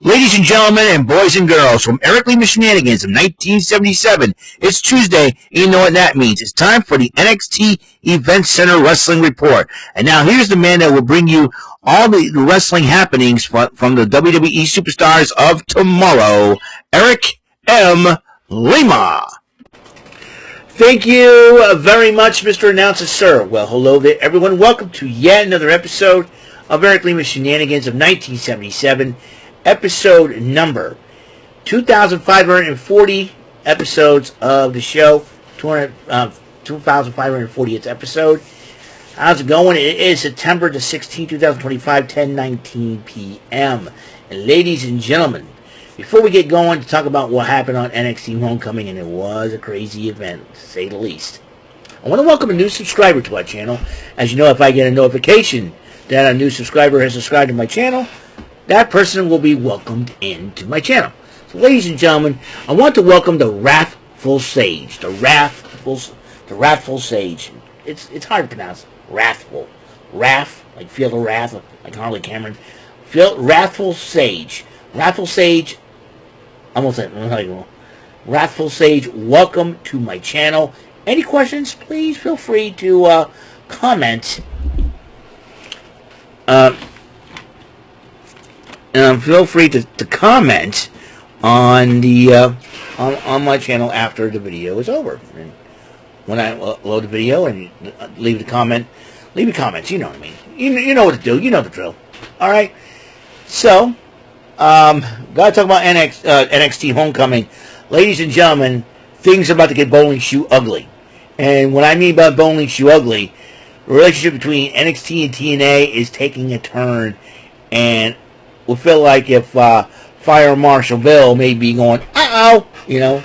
Ladies and gentlemen, and boys and girls, from Lima Shenanigans of 1977, it's Tuesday, and you know what that means. It's time for the NXT Event Center Wrestling Report. And now here's the man that will bring you all the wrestling happenings from the WWE Superstars of tomorrow, Eric M. Lima. Thank you very much, Mr. Announcer, sir. Well, hello there, everyone. Welcome to yet another episode of Eric Lima Shenanigans of 1977. Episode number 2,540 episodes of the show. 2,540th episode. How's it going? It is September the 16th, 2025, 10:19 p.m. And ladies and gentlemen, before we get going to talk about what happened on NXT Homecoming, and it was a crazy event, to say the least, I want to welcome a new subscriber to our channel. As you know, if I get a notification that a new subscriber has subscribed to my channel, that person will be welcomed into my channel. So, ladies and gentlemen, I want to welcome the Wrathful Sage. The Wrathful Sage. It's hard to pronounce. Wrathful. Wrath, like Field of Wrath, like Harley Cameron. Wrathful Sage. Wrathful Sage. Almost said. Wrathful Sage, welcome to my channel. Any questions? Please feel free to comment. Feel free to comment on the on my channel after the video is over. And when I load the video and leave a comment, leave your comments. You know what I mean. You know what to do. You know the drill. All right. So, gotta talk about NXT Homecoming, ladies and gentlemen. Things are about to get bowling shoe ugly, and what I mean by bowling shoe ugly, the relationship between NXT and TNA is taking a turn, and we feel like if Fire Marshal Bill may be going, you know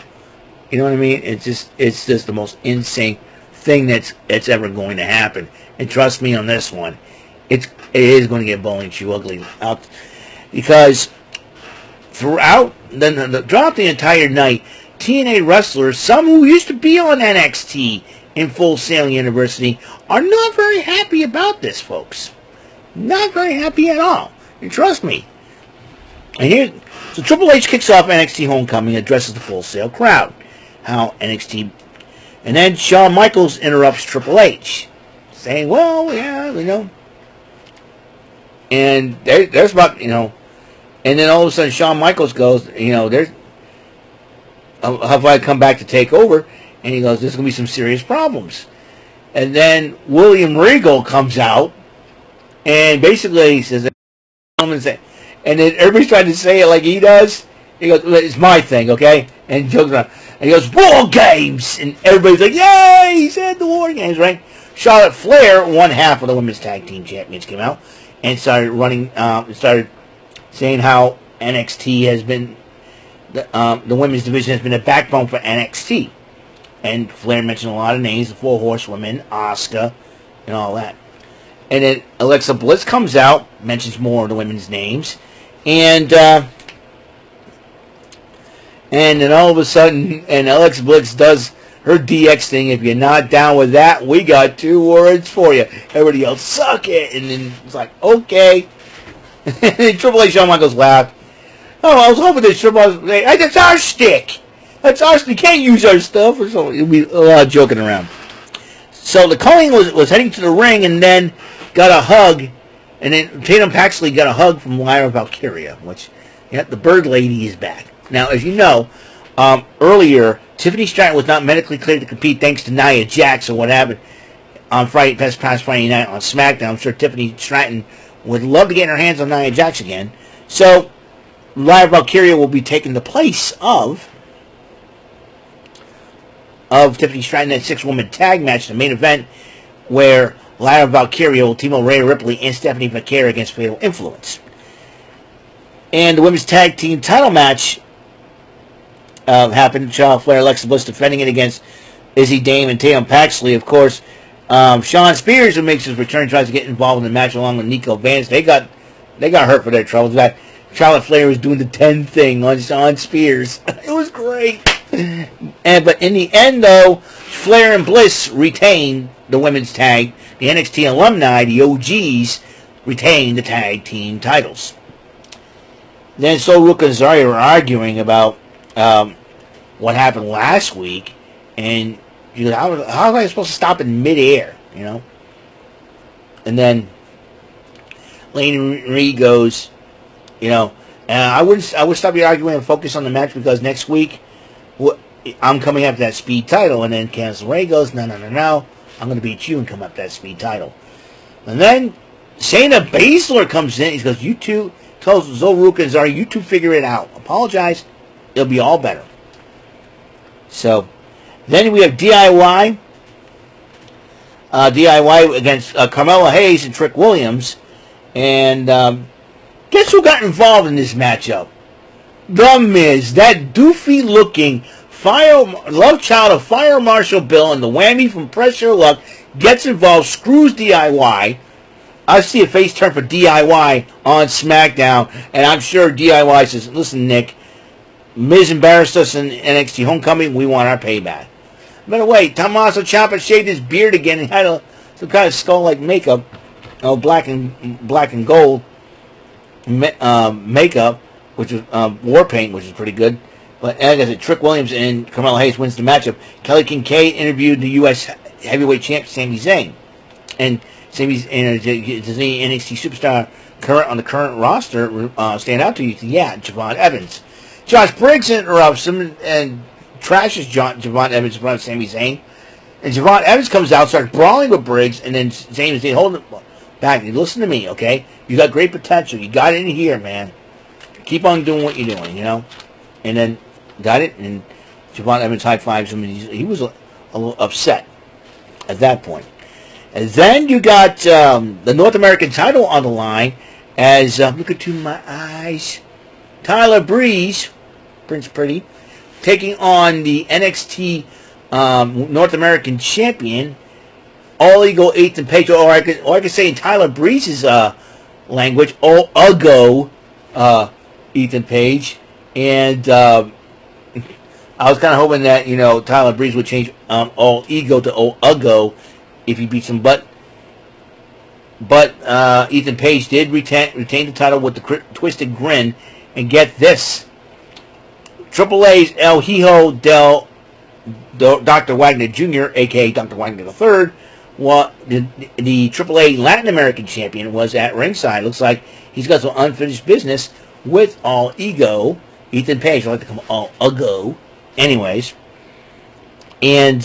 what I mean? It's just the most insane thing that's ever going to happen. And trust me on this one, it is going to get bowling shoe ugly out, because throughout the entire night, TNA wrestlers, some who used to be on NXT in Full Sail University, are not very happy about this, folks. Not very happy at all. And trust me. And so Triple H kicks off NXT Homecoming, addresses the Full Sail crowd. How NXT... And then Shawn Michaels interrupts Triple H, saying, well, yeah, And there's about, And then all of a sudden Shawn Michaels goes, there's... Have I come back to take over? And he goes, there's going to be some serious problems. And then William Regal comes out, and basically he says, and then everybody's trying to say it like he does. He goes, it's my thing, okay? And he jokes around. And he goes, War Games! And everybody's like, yay! He said the War Games, right? Charlotte Flair, one half of the Women's Tag Team Champions, came out and started saying how NXT has been, the women's division has been a backbone for NXT. And Flair mentioned a lot of names, the Four Horsewomen, Asuka, and all that. And then Alexa Bliss comes out, mentions more of the women's names, and then all of a sudden, and Alexa Bliss does her DX thing. If you're not down with that, we got two words for you. Everybody else, suck it. And then it's like, okay. And Triple H, Shawn Michaels laughed. Oh, I was hoping that Triple H would say, hey, that's our shtick. That's our shtick. You can't use our stuff. Or something. It'll be a lot of joking around. So the Colleen was heading to the ring, and then got a hug, and then Tatum Paxley got a hug from Lyra Valkyria, which, the Bird Lady is back. Now, as you know, earlier, Tiffany Stratton was not medically cleared to compete thanks to Nia Jax or what happened on past Friday night on SmackDown. I'm sure Tiffany Stratton would love to get her hands on Nia Jax again. So, Lyra Valkyria will be taking the place of Tiffany Stratton in that 6-woman tag match, the main event, where Lyra Valkyria will team up Rhea Ripley and Stephanie McCare against Fatal Influence. And the women's tag team title match happened. Charlotte Flair, Alexa Bliss defending it against Izzy Dame and Tatum Paxley. Of course, Shawn Spears, who makes his return, tries to get involved in the match along with Nico Vance. They got hurt for their troubles. In fact, Charlotte Flair was doing the 10 thing on Shawn Spears. It was great. But in the end, though, Flair and Bliss retained the women's tag. The NXT alumni, the OGs, retained the tag team titles. Then Ruka and Zarya were arguing about what happened last week, and you know, how am I supposed to stop in midair? You know, and then Lane Reed goes, you know, I would stop your arguing and focus on the match because next week I'm coming after that speed title. And then Candice LeRae goes, no, I'm going to beat you and come up that speed title. And then Shayna Baszler comes in. He goes, you two, tells Ruka and Zarya, you two figure it out. Apologize. It'll be all better. So then we have DIY. DIY against Carmella Hayes and Trick Williams. And guess who got involved in this matchup? The Miz. That doofy-looking love child of Fire Marshal Bill and the whammy from Pressure Luck gets involved, screws DIY. I see a face turn for DIY on SmackDown, and I'm sure DIY says, listen, Nick, Miz embarrassed us in NXT Homecoming. We want our payback. By the way, Tommaso Ciampa shaved his beard again and had some kind of skull-like makeup, black and gold makeup, which was war paint, which is pretty good. But as I said, Trick Williams and Carmella Hayes wins the matchup. Kelly Kincaid interviewed the U.S. heavyweight champ Sami Zayn, and Sami's does any NXT superstar on the current roster stand out to you? Yeah, Javon Evans. Josh Briggs interrupts him and trashes Javon Evans in front of Sami Zayn. And Javon Evans comes out, starts brawling with Briggs, and then Zayn is holding him back. Listen to me, okay? You got great potential. You got it in here, man. Keep on doing what you're doing, you know? And then got it, and Javon Evans high-fives him, and he was a little upset at that point. And then you got the North American title on the line as, look into my eyes, Tyler Breeze, Prince Pretty, taking on the NXT North American champion, All Ego Ethan Page, or I could say in Tyler Breeze's language, All Ugo Ethan Page. And I was kind of hoping that, you know, Tyler Breeze would change All Ego to All Ugo if he beats him. But Ethan Page did retain the title with the twisted grin. And get this, Triple A's El Hijo del Dr. Wagner Jr., a.k.a. Dr. Wagner III, the Triple A Latin American champion, was at ringside. Looks like he's got some unfinished business with All Ego Ethan Page. I like to call him All Ugo. Anyways. And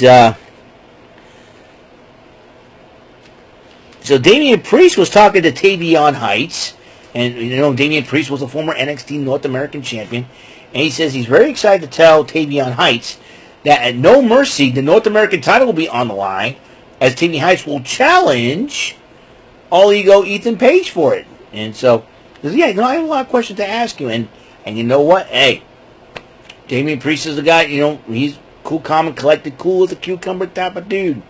so Damian Priest was talking to Tavion Heights. And, you know, Damian Priest was a former NXT North American champion. And he says he's very excited to tell Tavion Heights that at No Mercy, the North American title will be on the line, as Tavion Heights will challenge All Ego Ethan Page for it. And so, yeah, you know, I have a lot of questions to ask you. And you know what? Hey, Damian Priest is the guy, you know, he's cool, calm, and collected, cool as a cucumber type of dude.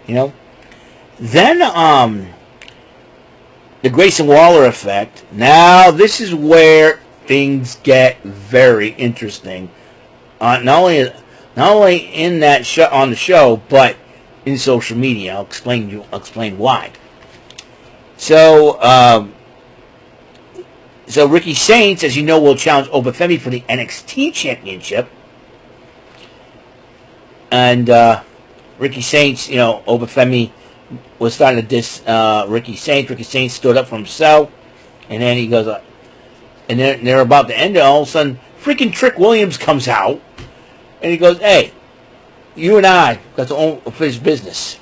You know? Then, the Grayson Waller effect. Now, this is where things get very interesting. Not only in that show, on the show, but in social media. I'll explain why. So Ricky Saints, as you know, will challenge Obafemi for the NXT Championship. And Ricky Saints, you know, Obafemi was starting to diss Ricky Saints. Ricky Saints stood up for himself, and then he goes, and they're about to end it. All of a sudden, freaking Trick Williams comes out, and he goes, "Hey, you and I got to own his business."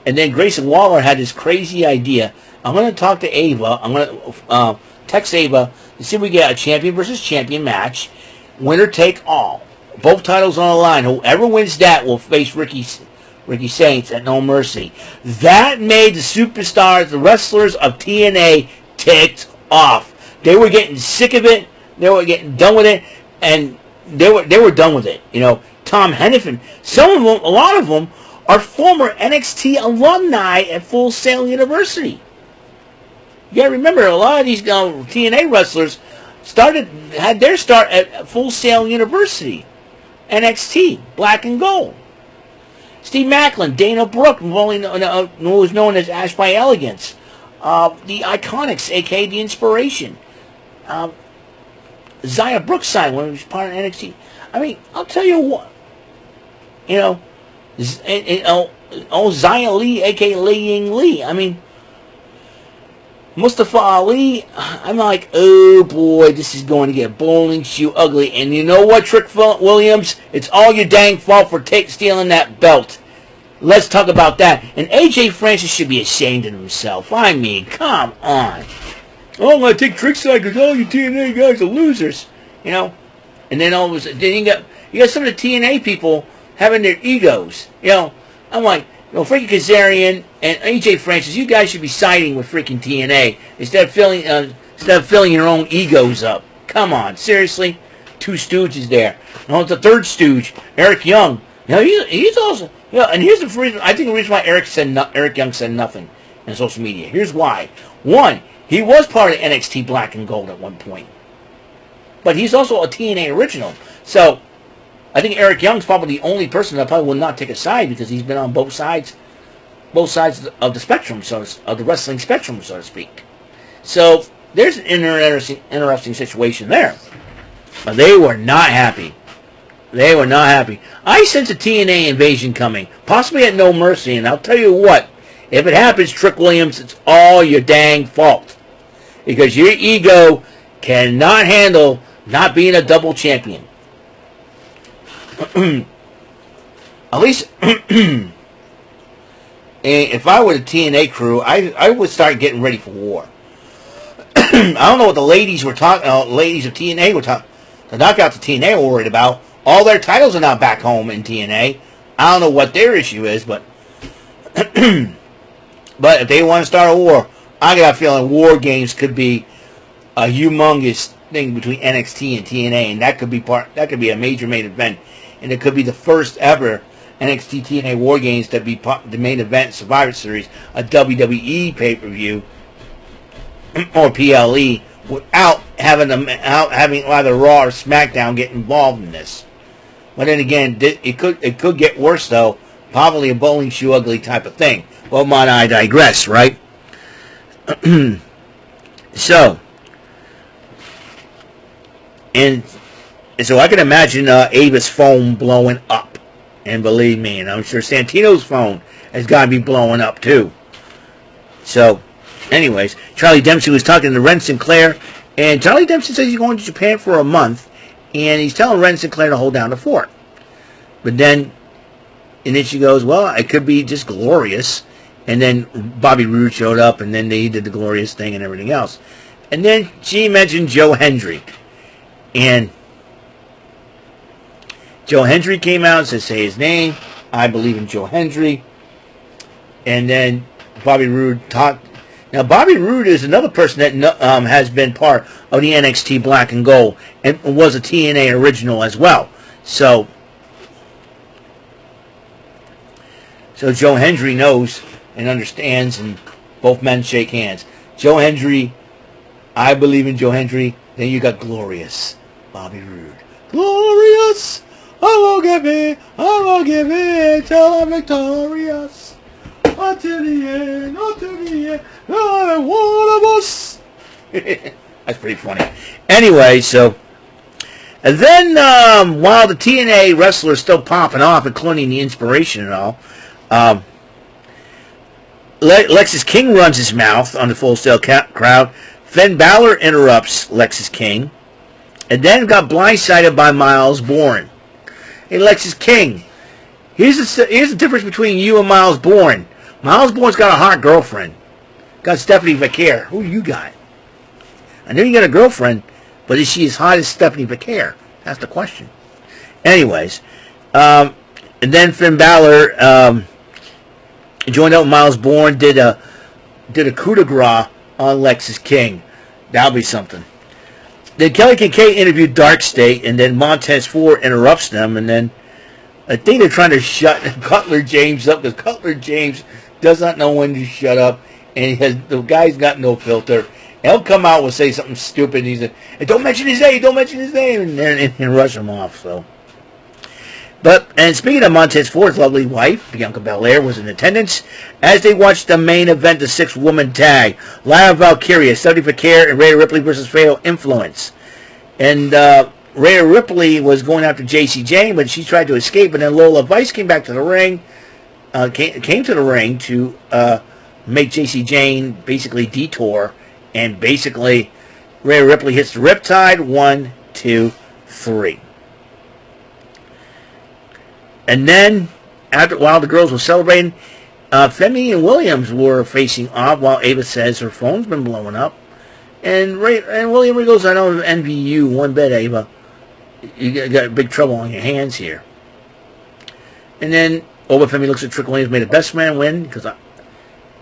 And then Grayson Waller had this crazy idea. I'm going to talk to Ava. I'm going to text Ava to see if we get a champion versus champion match, winner take all. Both titles on the line. Whoever wins that will face Ricky Saints at No Mercy. That made the superstars, the wrestlers of TNA, ticked off. They were getting sick of it. They were getting done with it, and they were done with it. You know, Tom Hennepin. Some of them, a lot of them, are former NXT alumni at Full Sail University. You gotta remember, a lot of these TNA wrestlers had their start at Full Sail University, NXT, Black and Gold. Steve Macklin, Dana Brooke, who was known as Ash by Elegance, the Iconics, a.k.a. The Inspiration. Zaya Brookside when she was part of NXT. I mean, I'll tell you what. You know, Zaya Lee, a.k.a. Lei Ying Lee. I mean, Mustafa Ali, I'm like, oh boy, this is going to get bowling shoe ugly. And you know what, Trick Williams? It's all your dang fault for stealing that belt. Let's talk about that. And AJ Francis should be ashamed of himself. I mean, come on. Oh, I'm going to take Trick's side because all you TNA guys are losers. You know? And then all of a sudden, then you got some of the TNA people having their egos. You know? I'm like, Frankie Kazarian and AJ Francis, you guys should be siding with freaking TNA instead of filling your own egos up. Come on, seriously, two stooges there. No, the third stooge, Eric Young. He's also. And here's the reason. I think the reason why Eric Young said nothing in social media. Here's why. One, he was part of NXT Black and Gold at one point, but he's also a TNA original. So I think Eric Young's probably the only person that probably will not take a side because he's been on both sides of the spectrum, of the wrestling spectrum, so to speak. So there's an interesting situation there. But they were not happy. They were not happy. I sense a TNA invasion coming, possibly at No Mercy, and I'll tell you what, if it happens, Trick Williams, it's all your dang fault. Because your ego cannot handle not being a double champion. At least, if I were the TNA crew, I would start getting ready for war. I don't know what the ladies were talking. Ladies of TNA were talking. The knockouts of TNA were worried about. All their titles are not back home in TNA. I don't know what their issue is, but but if they want to start a war, I got a feeling War Games could be a humongous thing between NXT and TNA, and that could be a major main event. And it could be the first ever NXT TNA War Games to be the main event Survivor Series, a WWE pay-per-view or PLE, without having either Raw or SmackDown get involved in this. But then again, it could get worse though. Probably a bowling shoe ugly type of thing. Well, might I digress, right? So I can imagine Ava's phone blowing up. And believe me, and I'm sure Santino's phone has got to be blowing up too. So, anyways, Charlie Dempsey was talking to Ren Sinclair, and Charlie Dempsey says he's going to Japan for a month, and he's telling Ren Sinclair to hold down the fort. But then she goes, well, it could be just glorious. And then Bobby Roode showed up, and then they did the glorious thing and everything else. And then she mentioned Joe Hendry. And Joe Hendry came out and said, say his name. I believe in Joe Hendry. And then Bobby Roode talked. Now, Bobby Roode is another person that has been part of the NXT Black and Gold and was a TNA original as well. So Joe Hendry knows and understands, and both men shake hands. Joe Hendry, I believe in Joe Hendry. Then you got Glorious Bobby Roode. Glorious! I won't give in till I'm victorious. Until the end, I'm one of us. That's pretty funny. Anyway, so, and then while the TNA wrestlers are still popping off, including the Inspiration and all, Lexis King runs his mouth on the Full Sail crowd. Finn Balor interrupts Lexis King, and then got blindsided by Miles Bourne. Hey, Lexis King, here's the difference between you and Miles Bourne. Miles Bourne's got a hot girlfriend. Got Stephanie Vaquer. Who you got? I know you got a girlfriend, but is she as hot as Stephanie Vaquer? That's the question. Anyways, and then Finn Balor joined up with Miles Bourne, did a coup de grace on Lexis King. That'll be something. Then Kelly Kincaid interviewed Dark State, and then Montez Ford interrupts them, and then I think they're trying to shut Cutler James up because Cutler James does not know when to shut up, and the guy's got no filter. And he'll come out and say something stupid, and he's like, hey, don't mention his name, and rush him off. So, and speaking of Montez Ford's lovely wife, Bianca Belair, was in attendance as they watched the main event, the 6-woman tag, Lyra Valkyria, Stephanie Vaquer, and Rhea Ripley versus Fatal Influence. And Rhea Ripley was going after JC Jane, but she tried to escape. And then Lola Vice came back to the ring, came to the ring to make JC Jane basically detour. And basically, Rhea Ripley hits the Riptide. 1, 2, 3. And then, while the girls were celebrating, Femi and Williams were facing off while Ava says her phone's been blowing up. And William goes, I don't envy you one bit, Ava. You got big trouble on your hands here. And then Femi looks at Trick Williams, made the best man win, because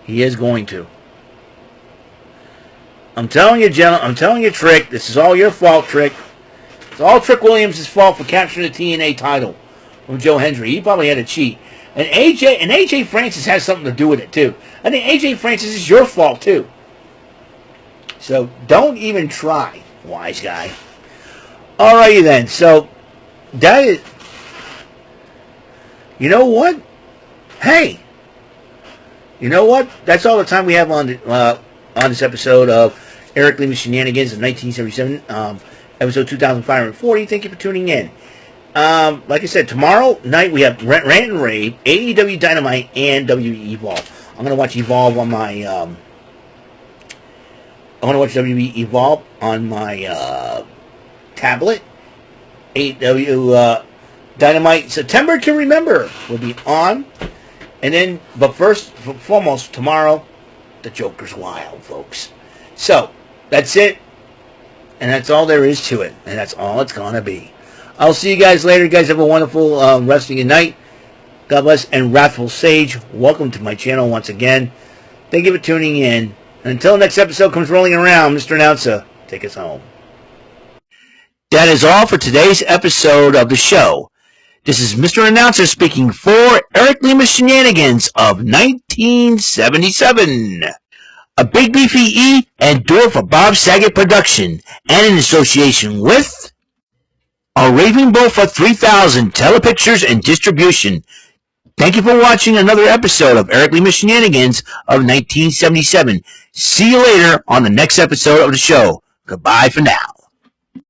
he is going to. I'm telling you, I'm telling you, Trick, this is all your fault, Trick. It's all Trick Williams' fault for capturing the TNA title from Joe Hendry. He probably had to cheat. And AJ Francis has something to do with it, too. I think AJ Francis is your fault, too. So don't even try, wise guy. Alrighty then. So that is. You know what? Hey. You know what? That's all the time we have on this episode of Eric Lima Shenanigans of 1977, episode 2540. Thank you for tuning in. Like I said, tomorrow night we have Rant and Rave, AEW Dynamite, and WWE Evolve. I'm gonna watch Evolve on my. I want to watch WWE Evolve on my tablet. AEW Dynamite September to Remember will be on. And then, but first, foremost, tomorrow, the Joker's Wild, folks. So, that's it. And that's all there is to it. And that's all it's going to be. I'll see you guys later. You guys have a wonderful resting night. God bless. And Wrathful Sage, welcome to my channel once again. Thank you for tuning in. And until next episode comes rolling around, Mr. Announcer, take us home. That is all for today's episode of the show. This is Mr. Announcer speaking for Eric Lima Shenanigans of 1977. A Big Beefy E and do it for Bob Saget production and in association with a Raving Bull for 3000 telepictures and distribution. Thank you for watching another episode of Eric Lima Shenanigans of 1977. See you later on the next episode of the show. Goodbye for now.